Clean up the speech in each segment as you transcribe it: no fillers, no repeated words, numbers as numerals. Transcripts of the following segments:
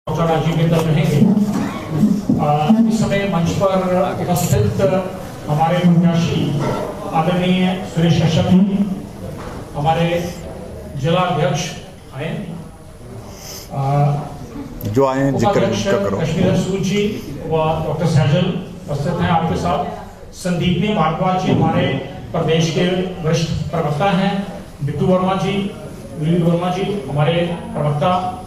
राजीव बिंदल रहेंगे। इस समय मंच पर उपस्थित हमारे प्रत्याशी आदरणीय सुरेश कश्यप जी, हमारे जिला अध्यक्ष आए, जो आए जिक्र करो, कश्मीर सूद जी व डॉक्टर सैजल उपस्थित हैं आपके साथ। संदीपनी भारद्वाज जी हमारे प्रदेश के वरिष्ठ प्रवक्ता हैं। बिट्टू वर्मा जी, विनीत वर्मा जी हमारे प्रवक्ता,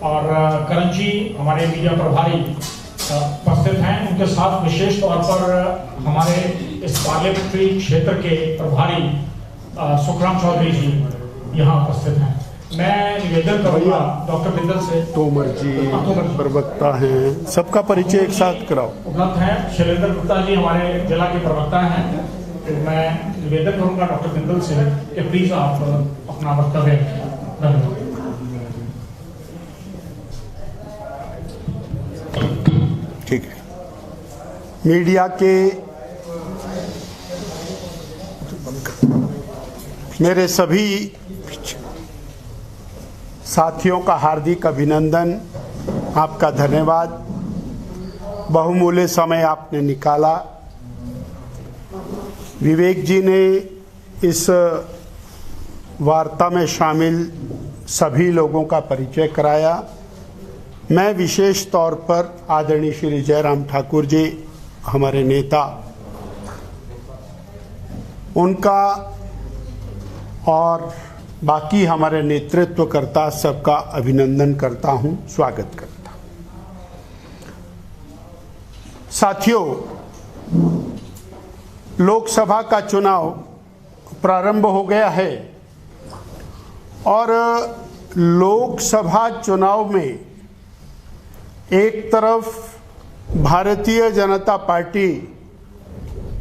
और करण जी हमारे मीडिया प्रभारी उपस्थित हैं। उनके साथ विशेष तौर पर हमारे इस पार्लियामेंट्री क्षेत्र के प्रभारी सुखराम चौधरी जी यहाँ उपस्थित हैं। मैं निवेदन करूंगा डॉक्टर बिंदल से, तोमर जी प्रवक्ता हैं, सबका परिचय एक साथ कराओ। उपलब्ध हैं शैलेंद्र गुप्ता जी हमारे जिला के प्रवक्ता हैं। तो मैं निवेदन करूंगा डॉक्टर बिंदल से कि प्लीज आप अपना वक्तव्य रखें। ठीक है। मीडिया के मेरे सभी साथियों का हार्दिक अभिनंदन, आपका धन्यवाद। बहुमूल्य समय आपने निकाला। विवेक जी ने इस वार्ता में शामिल सभी लोगों का परिचय कराया। मैं विशेष तौर पर आदरणीय श्री जयराम ठाकुर जी, हमारे नेता, उनका और बाकी हमारे नेतृत्वकर्ता सबका अभिनंदन करता हूं, स्वागत करता हूं। साथियों, लोकसभा का चुनाव प्रारंभ हो गया है और लोकसभा चुनाव में एक तरफ भारतीय जनता पार्टी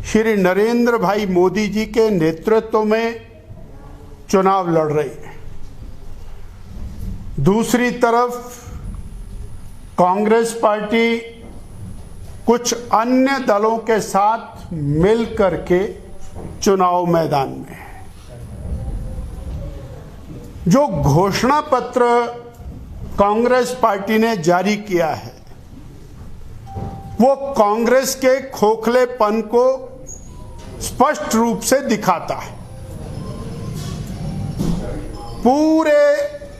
श्री नरेंद्र भाई मोदी जी के नेतृत्व में चुनाव लड़ रही है, दूसरी तरफ कांग्रेस पार्टी कुछ अन्य दलों के साथ मिल करके चुनाव मैदान में है। जो घोषणा पत्र कांग्रेस पार्टी ने जारी किया है वो कांग्रेस के खोखलेपन को स्पष्ट रूप से दिखाता है। पूरे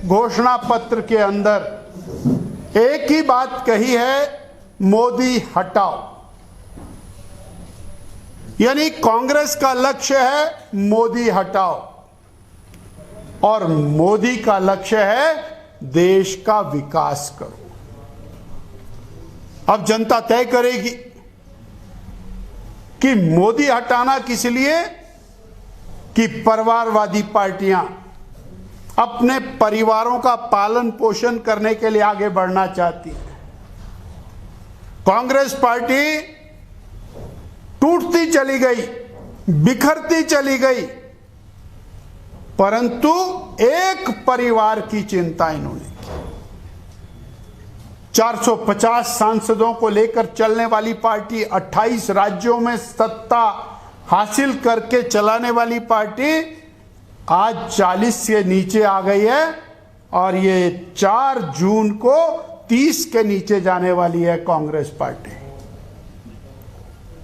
घोषणा पत्र के अंदर एक ही बात कही है, मोदी हटाओ। यानी कांग्रेस का लक्ष्य है मोदी हटाओ और मोदी का लक्ष्य है देश का विकास करो। अब जनता तय करेगी कि मोदी हटाना किस लिए, कि परिवारवादी पार्टियां अपने परिवारों का पालन पोषण करने के लिए आगे बढ़ना चाहती है। कांग्रेस पार्टी टूटती चली गई, बिखरती चली गई, परंतु एक परिवार की चिंता इन्होंने की। 450 सांसदों को लेकर चलने वाली पार्टी, 28 राज्यों में सत्ता हासिल करके चलाने वाली पार्टी आज 40 से नीचे आ गई है और ये 4 जून को 30 के नीचे जाने वाली है कांग्रेस पार्टी।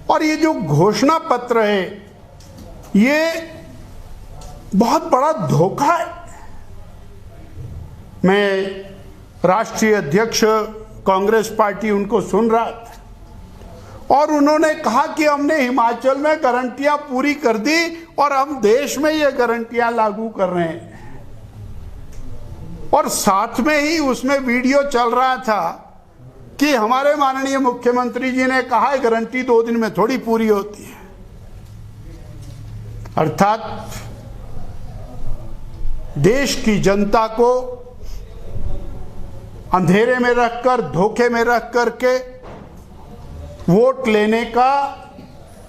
और ये जो घोषणा पत्र है ये बहुत बड़ा धोखा है। मैं राष्ट्रीय अध्यक्ष कांग्रेस पार्टी उनको सुन रहा था और उन्होंने कहा कि हमने हिमाचल में गारंटियां पूरी कर दी और हम देश में ये गारंटियां लागू कर रहे हैं। और साथ में ही उसमें वीडियो चल रहा था कि हमारे माननीय मुख्यमंत्री जी ने कहा है गारंटी 2 दिन में थोड़ी पूरी होती है। अर्थात देश की जनता को अंधेरे में रखकर, धोखे में रख करके वोट लेने का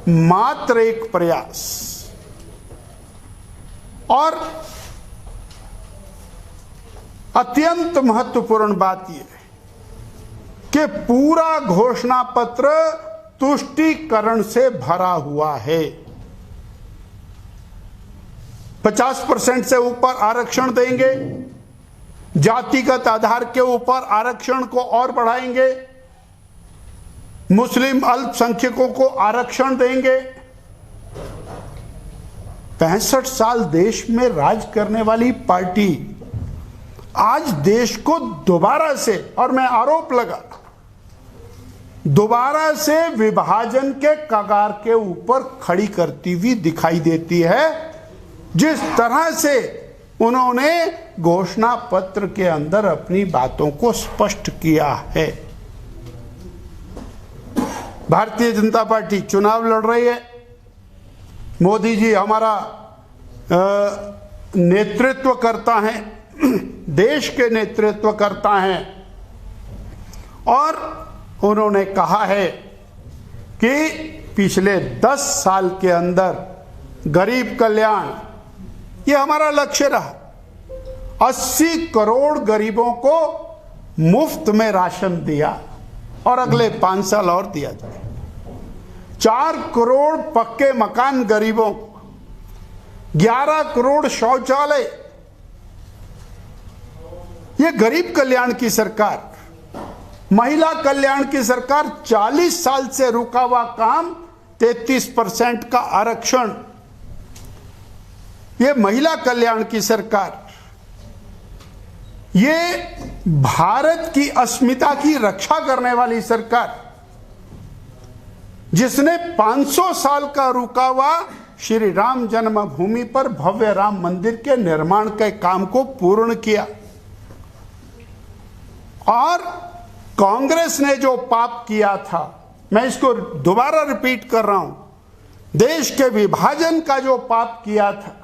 मात्र एक प्रयास। और अत्यंत महत्वपूर्ण बात यह है कि पूरा घोषणा पत्र तुष्टीकरण से भरा हुआ है। 50% से ऊपर आरक्षण देंगे, जातिगत आधार के ऊपर आरक्षण को और बढ़ाएंगे, मुस्लिम अल्पसंख्यकों को आरक्षण देंगे। 65 साल देश में राज करने वाली पार्टी आज देश को दोबारा से, और मैं आरोप लगा, दोबारा से विभाजन के कगार के ऊपर खड़ी करती हुई दिखाई देती है। जिस तरह से उन्होंने घोषणा पत्र के अंदर अपनी बातों को स्पष्ट किया है। भारतीय जनता पार्टी चुनाव लड़ रही है, मोदी जी हमारा नेतृत्व करता है, देश के नेतृत्व करता है, और उन्होंने कहा है कि पिछले 10 साल के अंदर गरीब कल्याण ये हमारा लक्ष्य रहा। 80 करोड़ गरीबों को मुफ्त में राशन दिया और अगले 5 साल और दिया जाए। 4 करोड़ पक्के मकान गरीबों को, 11 करोड़ शौचालय। ये गरीब कल्याण की सरकार। महिला कल्याण की सरकार, 40 साल से रुका हुआ काम, 33% का आरक्षण। ये महिला कल्याण की सरकार। ये भारत की अस्मिता की रक्षा करने वाली सरकार, जिसने 500 साल का रुका हुआ श्री राम जन्मभूमि पर भव्य राम मंदिर के निर्माण के काम को पूर्ण किया। और कांग्रेस ने जो पाप किया था, मैं इसको दोबारा रिपीट कर रहा हूं, देश के विभाजन का जो पाप किया था,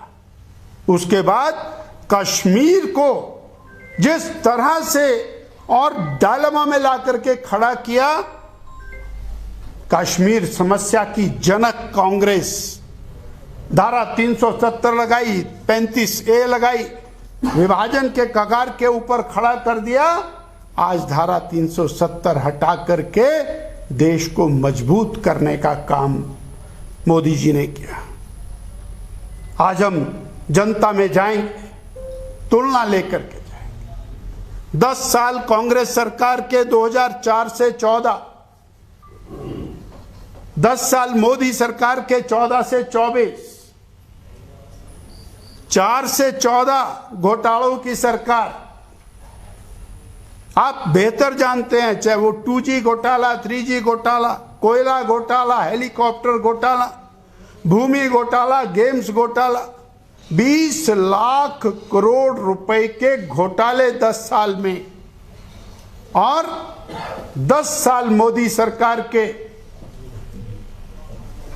उसके बाद कश्मीर को जिस तरह से और डायलेमा में ला करके खड़ा किया, कश्मीर समस्या की जनक कांग्रेस धारा 370 लगाई, 35A लगाई, विभाजन के कगार के ऊपर खड़ा कर दिया। आज धारा 370 हटा करके देश को मजबूत करने का काम मोदी जी ने किया। आज हम जनता में जाएंगे, तुलना लेकर के जाएंगे। 10 साल कांग्रेस सरकार के 2004 से 14, 10 साल मोदी सरकार के 14 से 24, 4 से 14 घोटालों की सरकार। आप बेहतर जानते हैं, चाहे वो 2G घोटाला, 3G घोटाला, कोयला घोटाला, हेलीकॉप्टर घोटाला, भूमि घोटाला, गेम्स घोटाला, 20 लाख करोड़ रुपए के घोटाले 10 साल में। और 10 साल मोदी सरकार के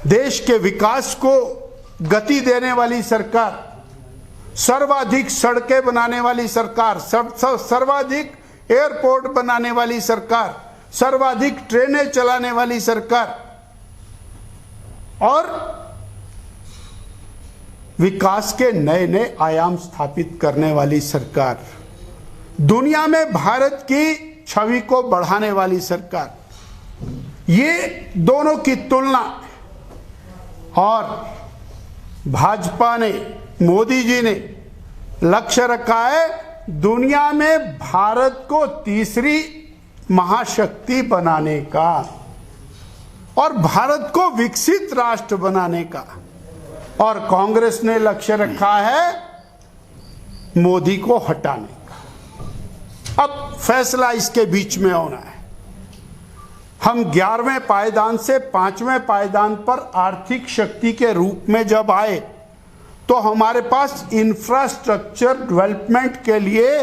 देश के विकास को गति देने वाली सरकार, सर्वाधिक सड़कें बनाने वाली सरकार, सर्वाधिक एयरपोर्ट बनाने वाली सरकार, सर्वाधिक ट्रेनें चलाने वाली सरकार, और विकास के नए नए आयाम स्थापित करने वाली सरकार, दुनिया में भारत की छवि को बढ़ाने वाली सरकार। ये दोनों की तुलना, और भाजपा ने, मोदी जी ने लक्ष्य रखा है दुनिया में भारत को तीसरी महाशक्ति बनाने का और भारत को विकसित राष्ट्र बनाने का। और कांग्रेस ने लक्ष्य रखा है मोदी को हटाने का। अब फैसला इसके बीच में होना है। हम 11वें पायदान से 5वें पायदान पर आर्थिक शक्ति के रूप में जब आए, तो हमारे पास इंफ्रास्ट्रक्चर डेवलपमेंट के लिए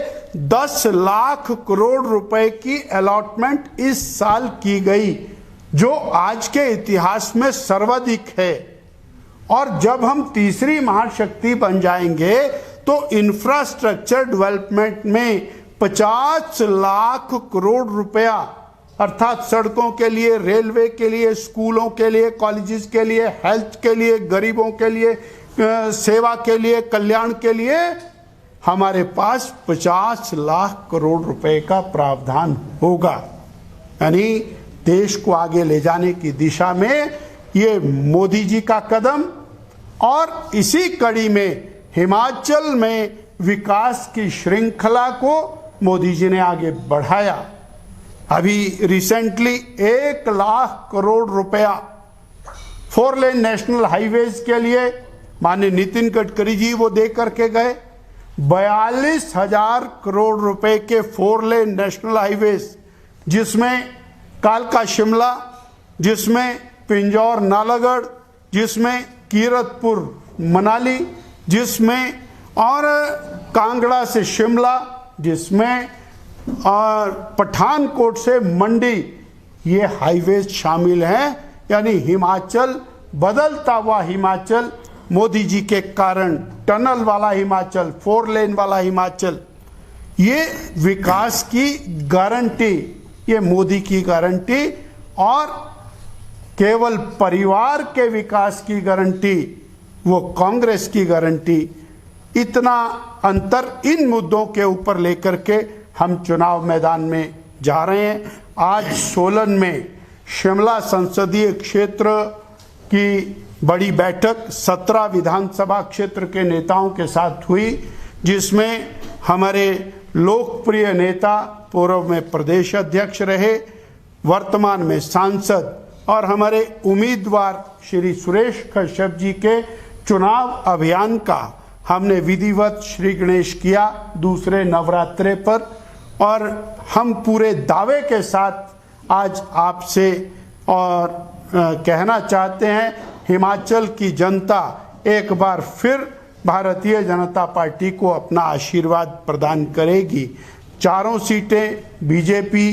10 लाख करोड़ रुपए की अलॉटमेंट इस साल की गई, जो आज के इतिहास में सर्वाधिक है। और जब हम तीसरी महाशक्ति बन जाएंगे तो इंफ्रास्ट्रक्चर डेवलपमेंट में 50 लाख करोड़ रुपया, अर्थात सड़कों के लिए, रेलवे के लिए, स्कूलों के लिए, कॉलेजेस के लिए, हेल्थ के लिए, गरीबों के लिए, सेवा के लिए, कल्याण के लिए, हमारे पास 50 लाख करोड़ रुपए का प्रावधान होगा। यानी देश को आगे ले जाने की दिशा में ये मोदी जी का कदम। और इसी कड़ी में हिमाचल में विकास की श्रृंखला को मोदी जी ने आगे बढ़ाया। अभी रिसेंटली 1 लाख करोड़ रुपया 4 लेन नेशनल हाईवेज के लिए माननीय नितिन गडकरी जी वो दे करके गए। 42,000 करोड़ रुपए के 4 लेन नेशनल हाईवेज, जिसमें कालका शिमला, जिसमें पिंजौर नालागढ़, जिसमें कीरतपुर मनाली, जिसमें और कांगड़ा से शिमला, जिसमें और पठानकोट से मंडी, ये हाईवेज शामिल हैं। यानी हिमाचल, बदलता हुआ हिमाचल, मोदी जी के कारण टनल वाला हिमाचल, 4 लेन वाला हिमाचल, ये विकास की गारंटी, ये मोदी की गारंटी और केवल परिवार के विकास की गारंटी वो कांग्रेस की गारंटी। इतना अंतर इन मुद्दों के ऊपर लेकर के हम चुनाव मैदान में जा रहे हैं। आज सोलन में शिमला संसदीय क्षेत्र की बड़ी बैठक 17 विधानसभा क्षेत्र के नेताओं के साथ हुई, जिसमें हमारे लोकप्रिय नेता, पूर्व में प्रदेश अध्यक्ष रहे, वर्तमान में सांसद और हमारे उम्मीदवार श्री सुरेश कश्यप जी के चुनाव अभियान का हमने विधिवत श्री गणेश किया दूसरे नवरात्रे पर। और हम पूरे दावे के साथ आज आपसे और कहना चाहते हैं, हिमाचल की जनता एक बार फिर भारतीय जनता पार्टी को अपना आशीर्वाद प्रदान करेगी। 4 सीटें बीजेपी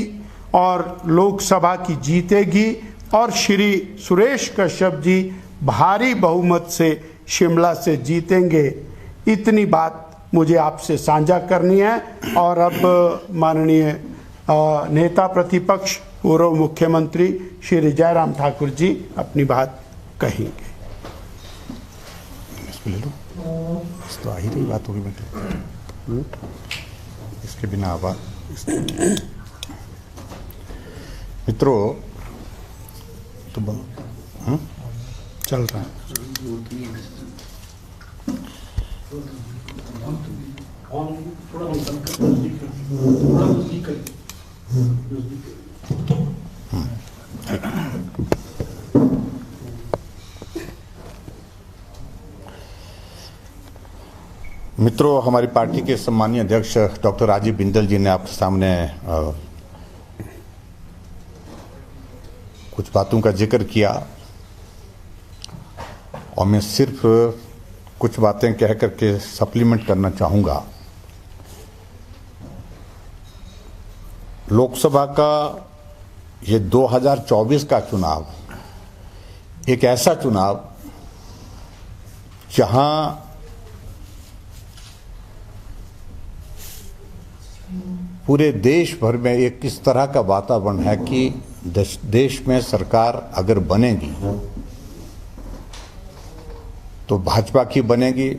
और लोकसभा की जीतेगी और श्री सुरेश कश्यप जी भारी बहुमत से शिमला से जीतेंगे। इतनी बात मुझे आपसे साझा करनी है। और अब माननीय नेता प्रतिपक्ष पूर्व मुख्यमंत्री श्री जयराम ठाकुर जी अपनी बात कहेंगे। इसको ले लो, तो आ ही रही बात होगी बेटे, इसके बिना आवाज। मित्रों, तो चल रहा है। मित्रों, हमारी पार्टी के सम्मानीय अध्यक्ष डॉक्टर राजीव बिंदल जी ने आपके सामने कुछ बातों का जिक्र किया और मैं सिर्फ कुछ बातें कह करके सप्लीमेंट करना चाहूँगा। लोकसभा का ये 2024 का चुनाव एक ऐसा चुनाव जहां पूरे देश भर में एक इस तरह का वातावरण है कि देश में सरकार अगर बनेगी तो भाजपा की बनेगी,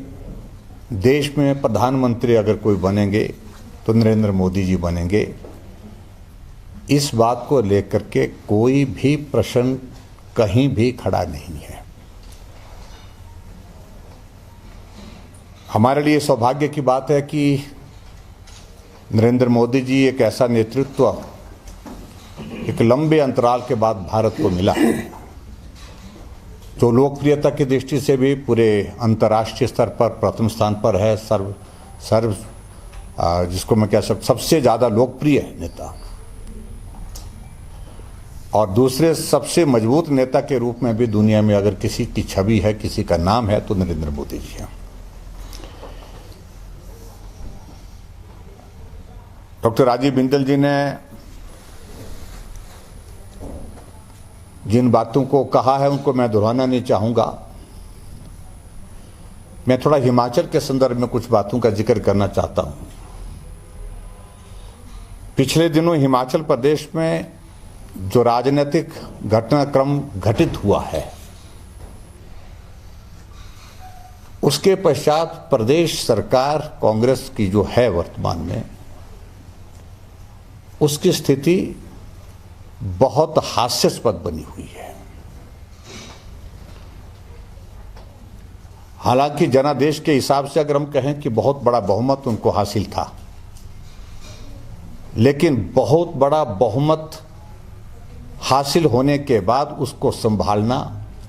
देश में प्रधानमंत्री अगर कोई बनेंगे तो नरेंद्र मोदी जी बनेंगे। इस बात को लेकर के कोई भी प्रश्न कहीं भी खड़ा नहीं है। हमारे लिए सौभाग्य की बात है कि नरेंद्र मोदी जी एक ऐसा नेतृत्व एक लंबे अंतराल के बाद भारत को मिला जो लोकप्रियता की दृष्टि से भी पूरे अंतर्राष्ट्रीय स्तर पर प्रथम स्थान पर है। जिसको मैं कह सकता सबसे ज़्यादा लोकप्रिय नेता और दूसरे सबसे मजबूत नेता के रूप में भी दुनिया में अगर किसी की छवि है, किसी का नाम है तो नरेंद्र मोदी जी हैं। डॉक्टर राजीव बिंदल जी ने जिन बातों को कहा है उनको मैं दोहराना नहीं चाहूँगा। मैं थोड़ा हिमाचल के संदर्भ में कुछ बातों का जिक्र करना चाहता हूँ। पिछले दिनों हिमाचल प्रदेश में जो राजनीतिक घटनाक्रम घटित हुआ है उसके पश्चात प्रदेश सरकार कांग्रेस की जो है वर्तमान में उसकी स्थिति बहुत हास्यास्पद बनी हुई है। हालांकि जनादेश के हिसाब से अगर हम कहें कि बहुत बड़ा बहुमत उनको हासिल था, लेकिन बहुत बड़ा बहुमत हासिल होने के बाद उसको संभालना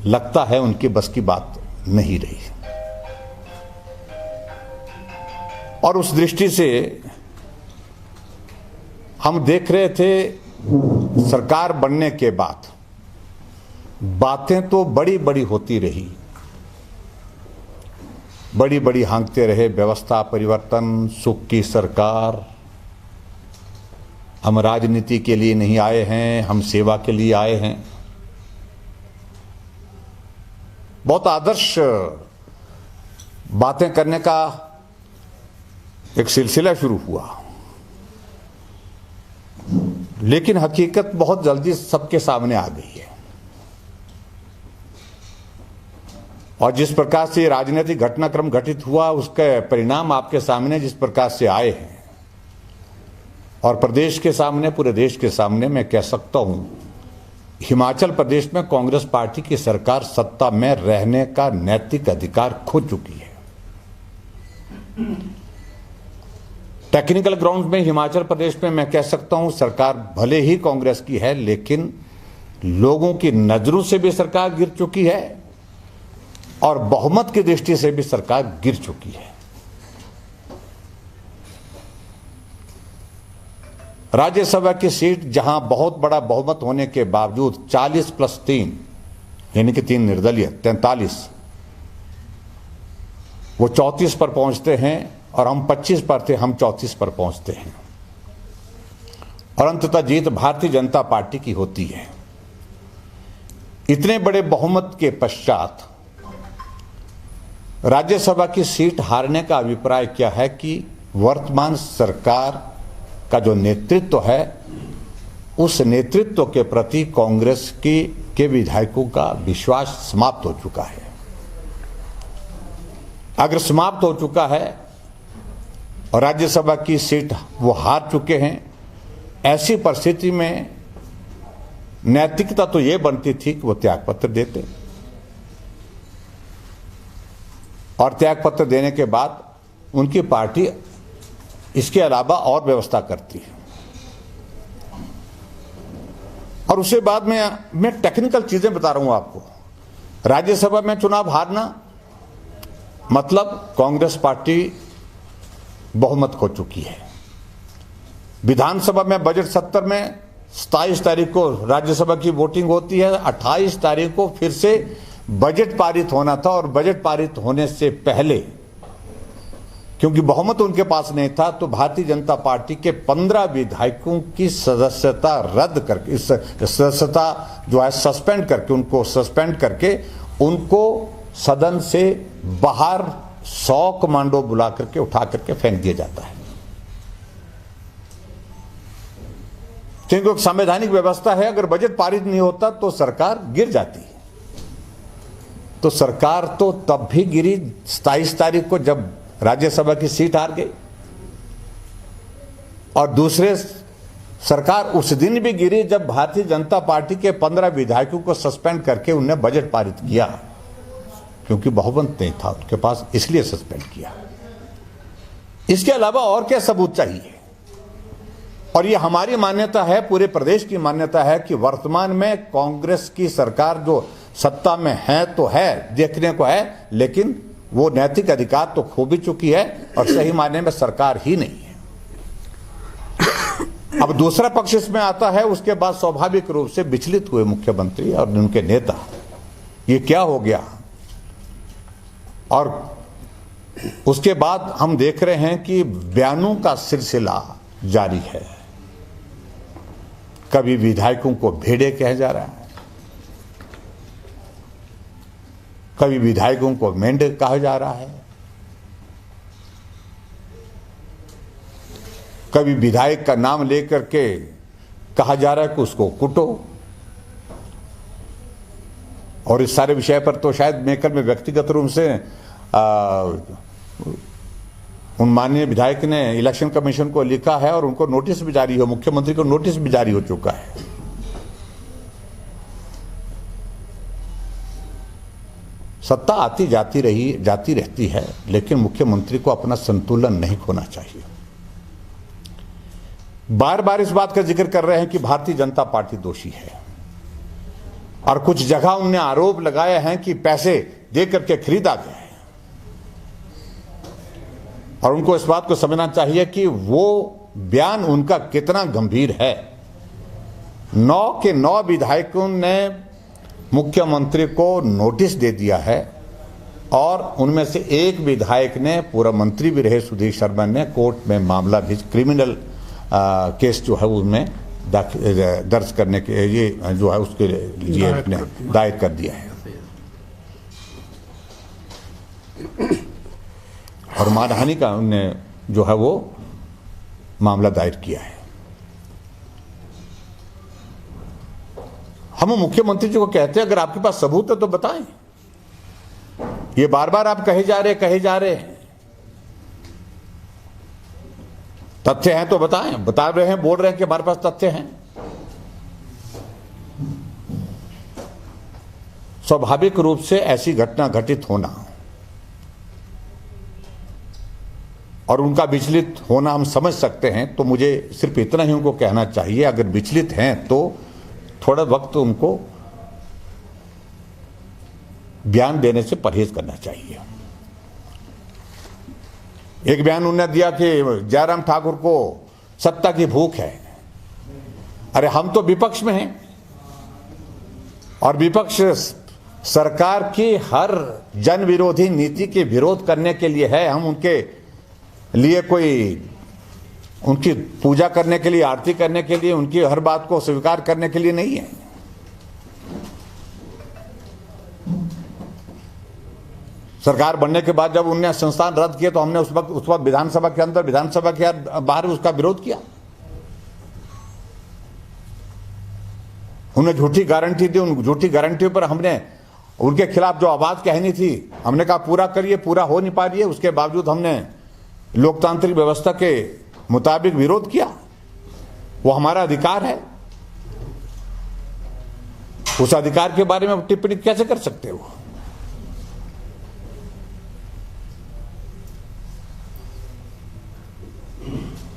लगता है उनकी बस की बात नहीं रही। और उस दृष्टि से हम देख रहे थे सरकार बनने के बाद बातें तो बड़ी बड़ी होती रही, बड़ी बड़ी हाँकते रहे, व्यवस्था परिवर्तन, सुख की सरकार, हम राजनीति के लिए नहीं आए हैं, हम सेवा के लिए आए हैं। बहुत आदर्श बातें करने का एक सिलसिला शुरू हुआ, लेकिन हकीकत बहुत जल्दी सबके सामने आ गई है। और जिस प्रकार से राजनीतिक घटनाक्रम घटित हुआ, उसके परिणाम आपके सामने जिस प्रकार से आए हैं, और प्रदेश के सामने, पूरे देश के सामने मैं कह सकता हूं, हिमाचल प्रदेश में कांग्रेस पार्टी की सरकार सत्ता में रहने का नैतिक अधिकार खो चुकी है। टेक्निकल ग्राउंड में हिमाचल प्रदेश में मैं कह सकता हूं सरकार भले ही कांग्रेस की है, लेकिन लोगों की नजरों से भी सरकार गिर चुकी है और बहुमत की दृष्टि से भी सरकार गिर चुकी है। राज्यसभा की सीट जहां बहुत बड़ा बहुमत होने के बावजूद 40+3 यानी कि 3 निर्दलीय 43, वो 34 पर पहुंचते हैं और हम 25 पर थे, हम 34 पर पहुंचते हैं और अंततः जीत भारतीय जनता पार्टी की होती है। इतने बड़े बहुमत के पश्चात राज्यसभा की सीट हारने का अभिप्राय क्या है कि वर्तमान सरकार का जो नेतृत्व है, उस नेतृत्व के प्रति कांग्रेस के विधायकों का विश्वास समाप्त हो चुका है। अगर समाप्त हो चुका है और राज्यसभा की सीट वो हार चुके हैं, ऐसी परिस्थिति में नैतिकता तो ये बनती थी कि वो त्यागपत्र देते और त्यागपत्र देने के बाद उनकी पार्टी इसके अलावा और व्यवस्था करती है। और उसके बाद मैं टेक्निकल चीजें बता रहा हूं आपको। राज्यसभा में चुनाव हारना मतलब कांग्रेस पार्टी बहुमत खो चुकी है। विधानसभा में बजट सत्र में 27 तारीख को राज्यसभा की वोटिंग होती है, 28 तारीख को फिर से बजट पारित होना था और बजट पारित होने से पहले क्योंकि बहुमत उनके पास नहीं था, तो भारतीय जनता पार्टी के 15 विधायकों की सदस्यता रद्द करके, इस सदस्यता जो है सस्पेंड करके उनको सदन से बाहर 100 कमांडो बुला करके उठा करके फेंक दिया जाता है। क्योंकि संवैधानिक व्यवस्था है, अगर बजट पारित नहीं होता तो सरकार गिर जाती है। तो सरकार तो तब भी गिरी 27 तारीख को जब राज्यसभा की सीट हार गई, और दूसरे सरकार उस दिन भी गिरी जब भारतीय जनता पार्टी के 15 विधायकों को सस्पेंड करके उन्हें बजट पारित किया, क्योंकि बहुमत नहीं था उनके पास, इसलिए सस्पेंड किया। इसके अलावा और क्या सबूत चाहिए? और ये हमारी मान्यता है, पूरे प्रदेश की मान्यता है कि वर्तमान में कांग्रेस की सरकार जो सत्ता में है तो है, देखने को है, लेकिन वो नैतिक अधिकार तो खो भी चुकी है और सही मायने में सरकार ही नहीं है। अब दूसरा पक्ष इसमें आता है, उसके बाद स्वाभाविक रूप से विचलित हुए मुख्यमंत्री और उनके नेता, ये क्या हो गया। और उसके बाद हम देख रहे हैं कि बयानों का सिलसिला जारी है। कभी विधायकों को भेड़े कहा जा रहा है, कभी विधायकों को मेंढक कहा जा रहा है, कभी विधायक का नाम लेकर के कहा जा रहा है कि उसको कुटो। और इस सारे विषय पर तो शायद मेकर में व्यक्तिगत रूप से उन माननीय विधायक ने इलेक्शन कमीशन को लिखा है और उनको नोटिस भी जारी हो, मुख्यमंत्री को नोटिस भी जारी हो चुका है। सत्ता आती जाती रहती है, लेकिन मुख्यमंत्री को अपना संतुलन नहीं खोना चाहिए। बार बार इस बात का जिक्र कर रहे हैं कि भारतीय जनता पार्टी दोषी है, और कुछ जगह उन्होंने आरोप लगाए हैं कि पैसे दे करके खरीदा गया है, और उनको इस बात को समझना चाहिए कि वो बयान उनका कितना गंभीर है। 9 के 9 विधायकों ने मुख्यमंत्री को नोटिस दे दिया है, और उनमें से एक विधायक ने, पूर्व मंत्री भी रहे सुधीर शर्मा ने, कोर्ट में मामला भी, क्रिमिनल केस जो है उसमें दर्ज करने के ये जो है उसके लिए अपने दायर कर दिया है, और मानहानि का उन्होंने जो है वो मामला दायर किया है। हम मुख्यमंत्री जी को कहते हैं, अगर आपके पास सबूत है तो बताएं। ये बार बार आप कहे जा रहे हैं, तथ्य हैं तो बताएं। बता रहे हैं, बोल रहे हैं कि हमारे पास तथ्य हैं। स्वाभाविक रूप से ऐसी घटना घटित होना और उनका विचलित होना हम समझ सकते हैं, तो मुझे सिर्फ इतना ही उनको कहना चाहिए, अगर विचलित हैं तो थोड़ा वक्त उनको बयान देने से परहेज करना चाहिए। एक बयान उन्होंने दिया कि जयराम ठाकुर को सत्ता की भूख है। अरे हम तो विपक्ष में हैं, और विपक्ष सरकार की हर जन विरोधी नीति के विरोध करने के लिए है। हम उनके लिए उनकी पूजा करने के लिए, आरती करने के लिए, उनकी हर बात को स्वीकार करने के लिए नहीं है। सरकार बनने के बाद जब उन्होंने संस्थान रद्द किए तो हमने उस वक्त विधानसभा के अंदर, विधानसभा के बाहर उसका विरोध किया। उन्हें झूठी गारंटी दी, उन झूठी गारंटी पर हमने उनके खिलाफ जो आवाज कहनी थी, हमने कहा पूरा करिए, पूरा हो नहीं पा रही है। उसके बावजूद हमने लोकतांत्रिक व्यवस्था के मुताबिक विरोध किया। वो हमारा अधिकार है, उस अधिकार के बारे में टिप्पणी कैसे कर सकते हो?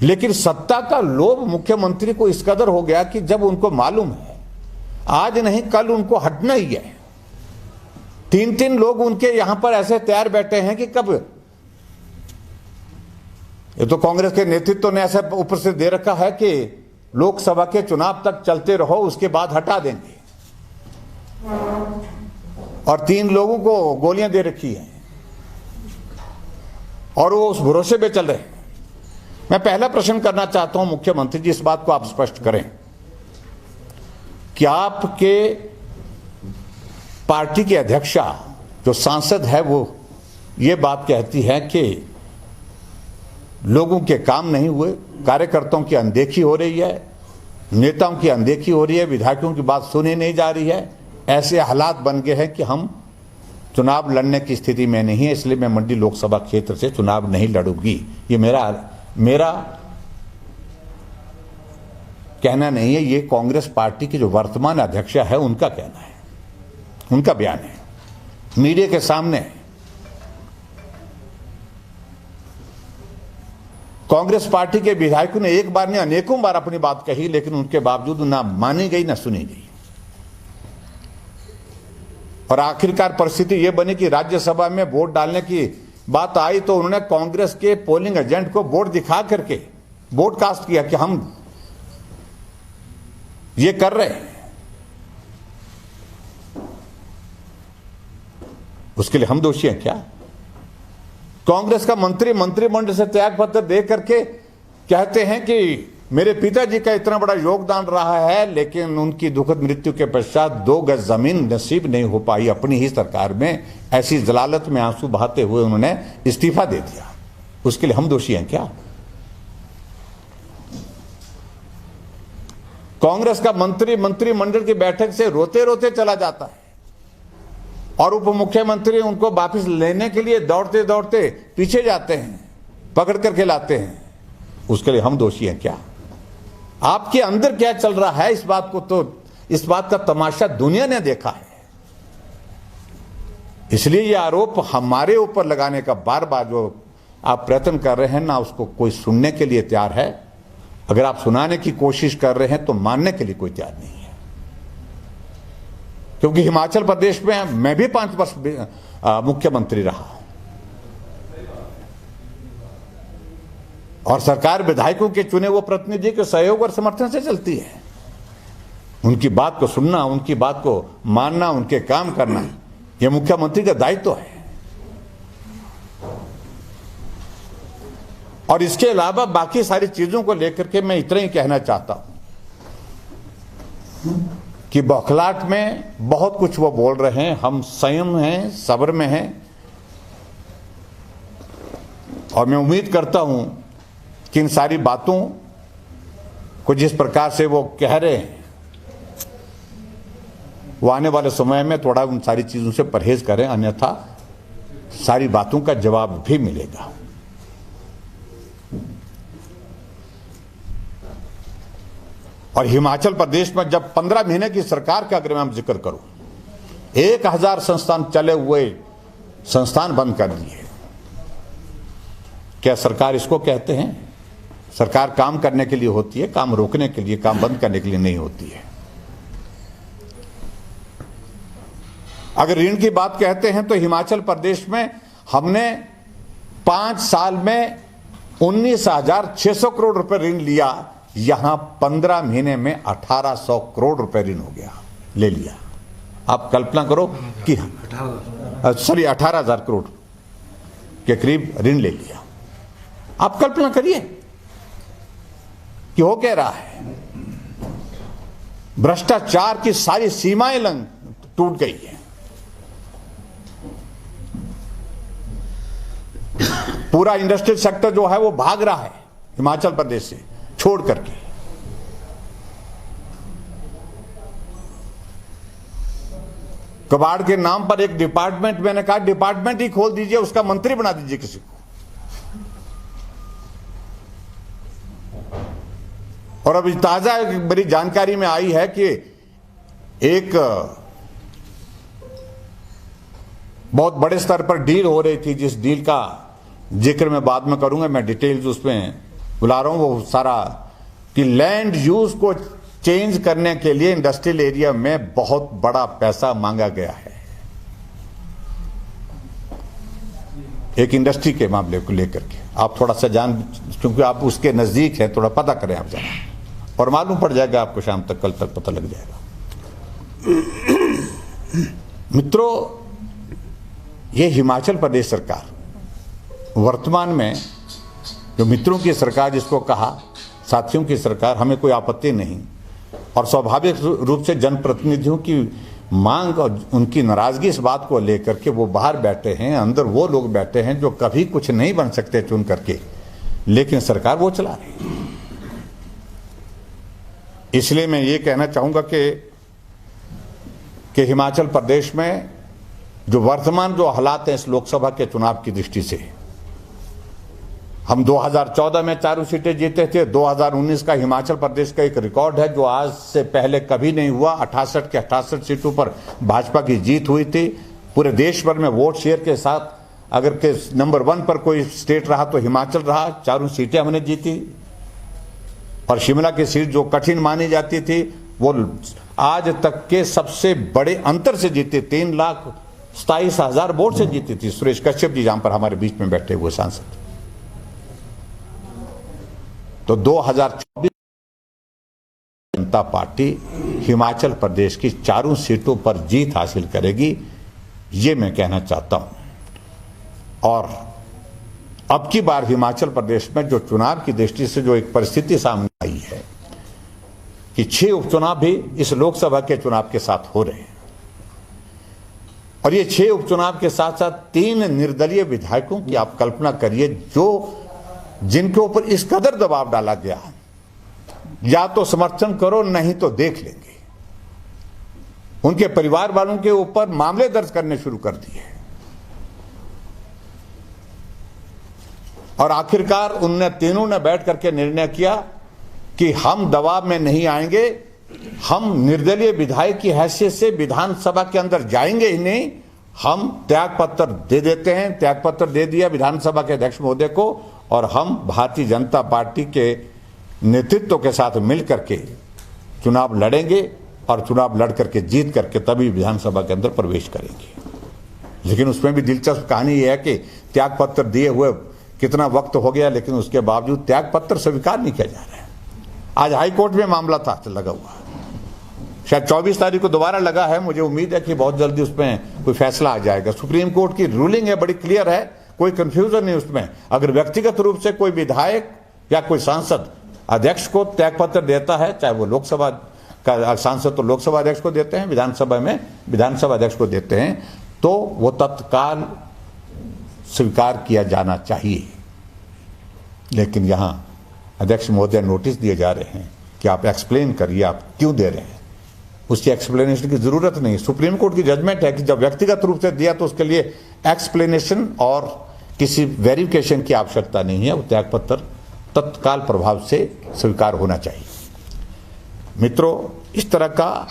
लेकिन सत्ता का लोभ मुख्यमंत्री को इस कदर हो गया कि जब उनको मालूम है आज नहीं कल उनको हटना ही है, 3-3 लोग उनके यहां पर ऐसे तैयार बैठे हैं कि कब, ये तो कांग्रेस के नेतृत्व ने ऐसा ऊपर से दे रखा है कि लोकसभा के चुनाव तक चलते रहो, उसके बाद हटा देंगे, और 3 लोगों को गोलियां दे रखी हैं, और वो उस भरोसे पे चल रहे हैं। मैं पहला प्रश्न करना चाहता हूं मुख्यमंत्री जी, इस बात को आप स्पष्ट करें कि आपके पार्टी की अध्यक्षा जो सांसद है वो ये बात कहती है कि लोगों के काम नहीं हुए, कार्यकर्ताओं की अनदेखी हो रही है, नेताओं की अनदेखी हो रही है, विधायकों की बात सुनी नहीं जा रही है। ऐसे हालात बन गए हैं कि हम चुनाव लड़ने की स्थिति में नहीं है, इसलिए मैं मंडी लोकसभा क्षेत्र से चुनाव नहीं लड़ूंगी। ये मेरा कहना नहीं है, ये कांग्रेस पार्टी की जो वर्तमान अध्यक्ष है उनका कहना है, उनका बयान है मीडिया के सामने। कांग्रेस पार्टी के विधायकों ने एक बार नहीं अनेकों बार अपनी बात कही, लेकिन उनके बावजूद ना मानी गई ना सुनी गई, और आखिरकार परिस्थिति यह बनी कि राज्यसभा में वोट डालने की बात आई तो उन्होंने कांग्रेस के पोलिंग एजेंट को वोट दिखा करके वोट कास्ट किया कि हम ये कर रहे हैं। उसके लिए हम दोषी हैं क्या? कांग्रेस का मंत्रिमंडल से त्याग पत्र दे करके कहते हैं कि मेरे पिताजी का इतना बड़ा योगदान रहा है, लेकिन उनकी दुखद मृत्यु के पश्चात 2 गज जमीन नसीब नहीं हो पाई अपनी ही सरकार में। ऐसी जलालत में आंसू बहाते हुए उन्होंने इस्तीफा दे दिया। उसके लिए हम दोषी हैं क्या? कांग्रेस का मंत्रिमंडल की बैठक से रोते रोते चला जाता है, और उप मुख्यमंत्री उनको वापस लेने के लिए दौड़ते दौड़ते पीछे जाते हैं, पकड़ करके लाते हैं। उसके लिए हम दोषी हैं क्या? आपके अंदर क्या चल रहा है इस बात का तमाशा दुनिया ने देखा है। इसलिए ये आरोप हमारे ऊपर लगाने का बार बार जो आप प्रयत्न कर रहे हैं ना, उसको कोई सुनने के लिए तैयार है। अगर आप सुनाने की कोशिश कर रहे हैं तो मानने के लिए कोई तैयार नहीं है। क्योंकि हिमाचल प्रदेश में मैं भी 5 वर्ष मुख्यमंत्री रहा हूं और सरकार विधायकों के चुने हुए प्रतिनिधि के सहयोग और समर्थन से चलती है। उनकी बात को सुनना, उनकी बात को मानना, उनके काम करना, यह मुख्यमंत्री का दायित्व है। और इसके अलावा बाकी सारी चीजों को लेकर के मैं इतना ही कहना चाहता हूं कि बौखलाहट में बहुत कुछ वो बोल रहे हैं। हम संयम हैं, सब्र में हैं और मैं उम्मीद करता हूं कि इन सारी बातों को जिस प्रकार से वो कह रहे हैं वो आने वाले समय में थोड़ा उन सारी चीजों से परहेज करें, अन्यथा सारी बातों का जवाब भी मिलेगा। और हिमाचल प्रदेश में जब 15 महीने की सरकार का अगर मैं जिक्र करूं, 1000 संस्थान चले हुए संस्थान बंद कर दिए। क्या सरकार इसको कहते हैं? सरकार काम करने के लिए होती है, काम रोकने के लिए, काम बंद करने के लिए नहीं होती है। अगर ऋण की बात कहते हैं तो हिमाचल प्रदेश में हमने 5 साल में 19,600 करोड़ रुपए ऋण लिया। यहां 15 महीने में 1800 करोड़ रुपए ऋण हो गया, ले लिया। आप कल्पना करो कि 18,000 करोड़ के करीब ऋण ले लिया। आप कल्पना करिए कि हो क्या रहा है। भ्रष्टाचार की सारी सीमाएं टूट गई है। पूरा इंडस्ट्रियल सेक्टर जो है वो भाग रहा है हिमाचल प्रदेश से छोड़ करके। कबाड़ के नाम पर एक डिपार्टमेंट, मैंने कहा डिपार्टमेंट ही खोल दीजिए, उसका मंत्री बना दीजिए किसी को। और अभी ताजा मेरी जानकारी में आई है कि एक बहुत बड़े स्तर पर डील हो रही थी, जिस डील का जिक्र मैं बाद में करूंगा, मैं डिटेल्स उसमें बुला रहा हूं। वो सारा कि लैंड यूज को चेंज करने के लिए इंडस्ट्रियल एरिया में बहुत बड़ा पैसा मांगा गया है, एक इंडस्ट्री के मामले को लेकर के। आप थोड़ा सा क्योंकि आप उसके नजदीक हैं, थोड़ा पता करें आप जरा, और मालूम पड़ जाएगा आपको, शाम तक कल तक पता लग जाएगा। मित्रों, ये हिमाचल प्रदेश सरकार वर्तमान में, जो मित्रों की सरकार जिसको कहा, साथियों की सरकार, हमें कोई आपत्ति नहीं। और स्वाभाविक रूप से जनप्रतिनिधियों की मांग और उनकी नाराजगी इस बात को लेकर के वो बाहर बैठे हैं, अंदर वो लोग बैठे हैं जो कभी कुछ नहीं बन सकते चुन करके, लेकिन सरकार वो चला रही। इसलिए मैं ये कहना चाहूंगा कि हिमाचल प्रदेश में जो वर्तमान जो हालात हैं इस लोकसभा के चुनाव की दृष्टि से, हम 2014 में 4 सीटें जीते थे। 2019 का हिमाचल प्रदेश का एक रिकॉर्ड है जो आज से पहले कभी नहीं हुआ। 68 के 68 सीटों पर भाजपा की जीत हुई थी। पूरे देश भर में वोट शेयर के साथ अगर के नंबर 1 पर कोई स्टेट रहा तो हिमाचल रहा। 4 सीटें हमने जीती। और शिमला की सीट जो कठिन मानी जाती थी वो आज तक के सबसे बड़े अंतर से जीती, 3,27,000 वोट से जीती थी। सुरेश कश्यप जी जहां पर हमारे बीच में बैठे हुए सांसद। तो 2024 जनता पार्टी हिमाचल प्रदेश की 4 सीटों पर जीत हासिल करेगी, ये मैं कहना चाहता हूं। और अब की बार हिमाचल प्रदेश में जो चुनाव की दृष्टि से जो एक परिस्थिति सामने आई है कि 6 उपचुनाव भी इस लोकसभा के चुनाव के साथ हो रहे हैं। और ये 6 उपचुनाव के साथ साथ 3 निर्दलीय विधायकों की आप कल्पना करिए, जो जिनके ऊपर इस कदर दबाव डाला गया, या तो समर्थन करो नहीं तो देख लेंगे। उनके परिवार वालों के ऊपर मामले दर्ज करने शुरू कर दिए। और आखिरकार उनने तीनों ने बैठ करके निर्णय किया कि हम दबाव में नहीं आएंगे, हम निर्दलीय विधायक की हैसियत से विधानसभा के अंदर जाएंगे ही नहीं, हम त्याग पत्र दे देते हैं, त्याग पत्र दे दिया विधानसभा के अध्यक्ष महोदय को, और हम भारतीय जनता पार्टी के नेतृत्व के साथ मिल करके चुनाव लड़ेंगे और चुनाव लड़ करके जीत करके तभी विधानसभा के अंदर प्रवेश करेंगे। लेकिन उसमें भी दिलचस्प कहानी यह है कि त्याग पत्र दिए हुए कितना वक्त हो गया, लेकिन उसके बावजूद त्याग पत्र स्वीकार नहीं किया जा रहा है। आज हाई कोर्ट में मामला था लगा हुआ, शायद 24 तारीख को दोबारा लगा है। मुझे उम्मीद है कि बहुत जल्दी उसमें कोई फैसला आ जाएगा। सुप्रीम कोर्ट की रूलिंग है, बड़ी क्लियर है, कोई कंफ्यूजन नहीं उसमें। अगर व्यक्तिगत रूप से कोई विधायक या कोई सांसद अध्यक्ष को त्याग पत्र देता है, चाहे वो लोकसभा का सांसद तो लोकसभा अध्यक्ष को देते हैं, विधानसभा में विधानसभा अध्यक्ष को देते हैं, तो वो तत्काल स्वीकार किया जाना चाहिए। लेकिन यहां अध्यक्ष महोदय नोटिस दिए जा रहे हैं कि आप एक्सप्लेन करिए, आप क्यों दे रहे हैं। उसकी एक्सप्लेनेशन की जरूरत नहीं। सुप्रीम कोर्ट की जजमेंट है कि जब व्यक्तिगत रूप से दिया तो उसके लिए एक्सप्लेनेशन और किसी वेरिफिकेशन की आवश्यकता नहीं है। वो त्याग पत्र तत्काल प्रभाव से स्वीकार होना चाहिए। मित्रों, इस तरह का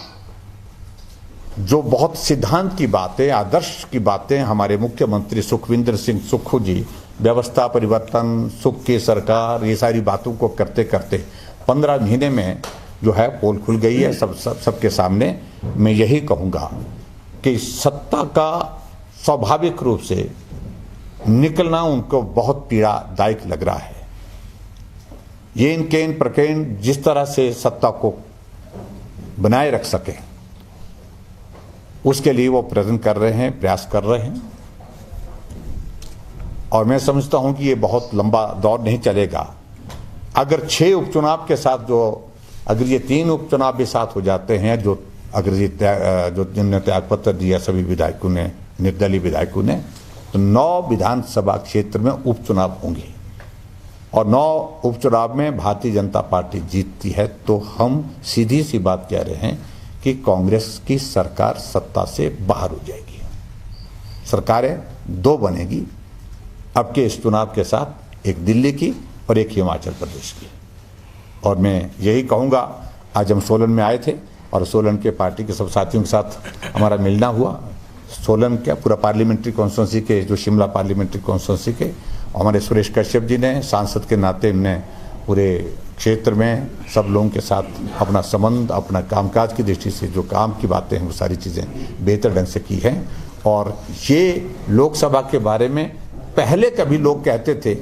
जो बहुत सिद्धांत की बातें, आदर्श की बातें हमारे मुख्यमंत्री सुखविंदर सिंह सुक्खू जी व्यवस्था परिवर्तन, सुख की सरकार, ये सारी बातों को करते करते 15 महीने में जो है पोल खुल गई है सबके सामने। मैं यही कहूँगा कि सत्ता का स्वाभाविक रूप से निकलना उनको बहुत पीड़ादायक लग रहा है। ये इनके इन प्रकरण जिस तरह से सत्ता को बनाए रख सके उसके लिए वो प्रयत्न कर रहे हैं, प्रयास कर रहे हैं। और मैं समझता हूं कि ये बहुत लंबा दौर नहीं चलेगा। अगर 6 उपचुनाव के साथ अगर ये 3 उपचुनाव भी साथ हो जाते हैं, अगर ये जिन्होंने त्याग पत्र दिया सभी विधायकों ने, निर्दलीय विधायकों ने, तो 9 विधानसभा क्षेत्र में उपचुनाव होंगे और 9 उपचुनाव में भारतीय जनता पार्टी जीतती है तो हम सीधी सी बात कह रहे हैं कि कांग्रेस की सरकार सत्ता से बाहर हो जाएगी। सरकारें 2 बनेगी अब के इस चुनाव के साथ, एक दिल्ली की और एक हिमाचल प्रदेश की। और मैं यही कहूँगा, आज हम सोलन में आए थे और सोलन के पार्टी के सब साथियों के साथ हमारा मिलना हुआ। सोलन क्या पूरा पार्लियामेंट्री कॉन्स्टिट्यूंसी के, जो शिमला पार्लियामेंट्री कॉन्स्टिट्यूंसी के हमारे सुरेश कश्यप जी ने सांसद के नाते ने पूरे क्षेत्र में सब लोगों के साथ अपना संबंध, अपना कामकाज की दृष्टि से जो काम की बातें हैं वो सारी चीज़ें बेहतर ढंग से की हैं। और ये लोकसभा के बारे में पहले कभी लोग कहते थे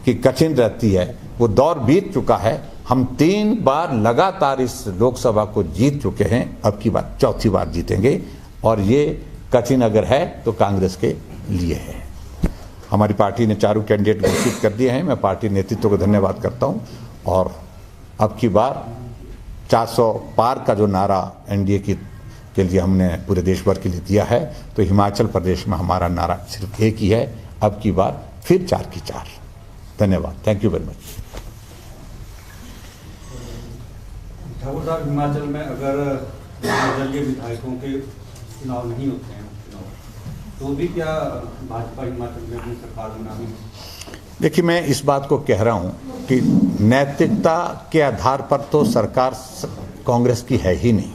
कि कठिन रहती है, वो दौर बीत चुका है। हम 3 बार लगातार इस लोकसभा को जीत चुके हैं, अब की बार 4थी बार जीतेंगे। और ये कठिन अगर है तो कांग्रेस के लिए है। हमारी पार्टी ने 4 कैंडिडेट घोषित कर दिए हैं। मैं पार्टी नेतृत्व को धन्यवाद करता हूं। और अब की बार 400 पार का जो नारा एनडीए के लिए हमने पूरे देश भर के लिए दिया है, तो हिमाचल प्रदेश में हमारा नारा सिर्फ एक ही है, अब की बार फिर 4 की 4। धन्यवाद। Thank you very much. Thakur साहब, हिमाचल में अगर निर्दलीय विधायकों के चुनाव नहीं होते हैं तो भी क्या भाजपा हिमाचल में अपनी सरकार बनानी? देखिए, मैं इस बात को कह रहा हूं कि नैतिकता के आधार पर तो सरकार कांग्रेस की है ही नहीं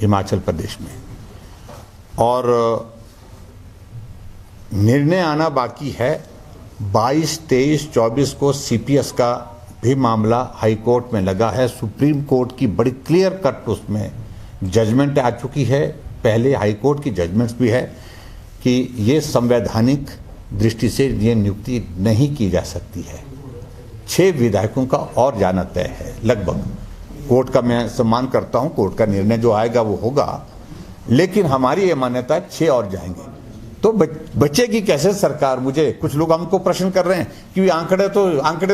हिमाचल प्रदेश में, और निर्णय आना बाकी है। 22, 23, 24 को सीपीएस का भी मामला हाई कोर्ट में लगा है। सुप्रीम कोर्ट की बड़ी क्लियर कट उसमें जजमेंट आ चुकी है, पहले हाई कोर्ट की जजमेंट्स भी है कि ये संवैधानिक दृष्टि से ये नियुक्ति नहीं की जा सकती है। 6 विधायकों का और जाना तय है लगभग। कोर्ट का मैं सम्मान करता हूं, कोर्ट का निर्णय जो आएगा वो होगा, लेकिन हमारी ये मान्यता है 6 और जाएंगे तो बचेगी कैसे सरकार? मुझे कुछ लोग हमको प्रश्न कर रहे हैं कि आंकड़े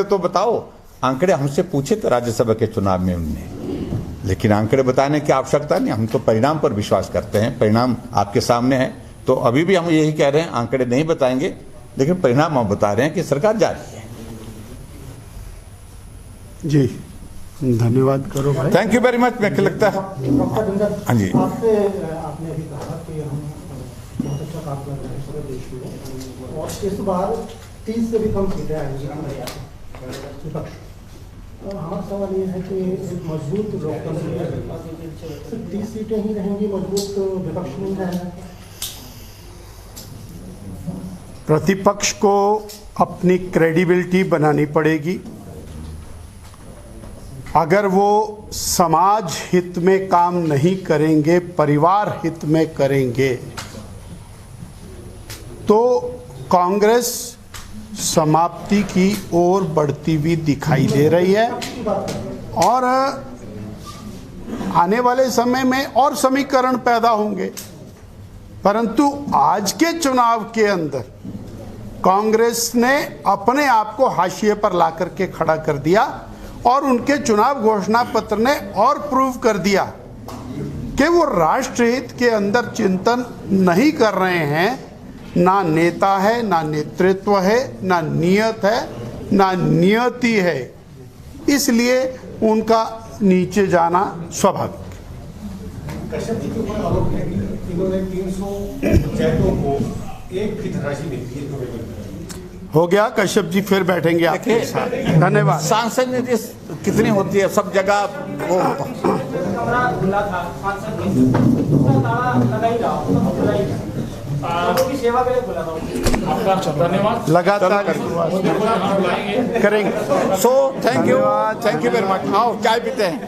तो बताओ। आंकड़े हमसे पूछे तो राज्यसभा के चुनाव में उनने, लेकिन आंकड़े बताने की आवश्यकता नहीं। हम तो परिणाम पर विश्वास करते हैं। परिणाम आपके सामने है, तो अभी भी हम यही कह रहे हैं, आंकड़े नहीं बताएंगे, लेकिन परिणाम हम बता रहे हैं कि सरकार जा रही है। जी, धन्यवाद करो भाई। Thank you very much. मेरे को लगता है हाँ जी, आपने अभी कहा कि हम बहुत अच्छा काम कर रहे हैं पूरे देश में, और इस बार 30 से भी कम सीटें आएंगी विपक्ष। तो हमारा सवाल ये है कि एक मजबूत लोकतंत्र में सिर्फ 30 सीटें ही रहेंगी, मजबूत विपक्ष नहीं रहेगा? प्रतिपक्ष को अपनी क्रेडिबिलिटी बनानी पड़ेगी। अगर वो समाज हित में काम नहीं करेंगे, परिवार हित में करेंगे, तो कांग्रेस समाप्ति की ओर बढ़ती हुई दिखाई दे रही है और आने वाले समय में और समीकरण पैदा होंगे। परंतु आज के चुनाव के अंदर कांग्रेस ने अपने आप को हाशिए पर ला करके खड़ा कर दिया और उनके चुनाव घोषणा पत्र ने और प्रूव कर दिया कि वो राष्ट्रहित के अंदर चिंतन नहीं कर रहे हैं। ना नेता है, ना नेतृत्व है, ना नियत है, ना नियति है। इसलिए उनका नीचे जाना स्वाभाविक। कश्यप जी के ऊपर आरोप है कि इन्होंने 300 पंचायतों को एक की धनराशि दी थी। हो गया, कश्यप जी फिर बैठेंगे आपके साथ। धन्यवाद। सांसद निधि कितनी होती है? सब जगह वो खुला था, सांसद की सेवा के लिए खुला था। आपका धन्यवाद। लगातार बुलाएंगे। करेंगे। So thank you very much. आओ चाय पीते हैं।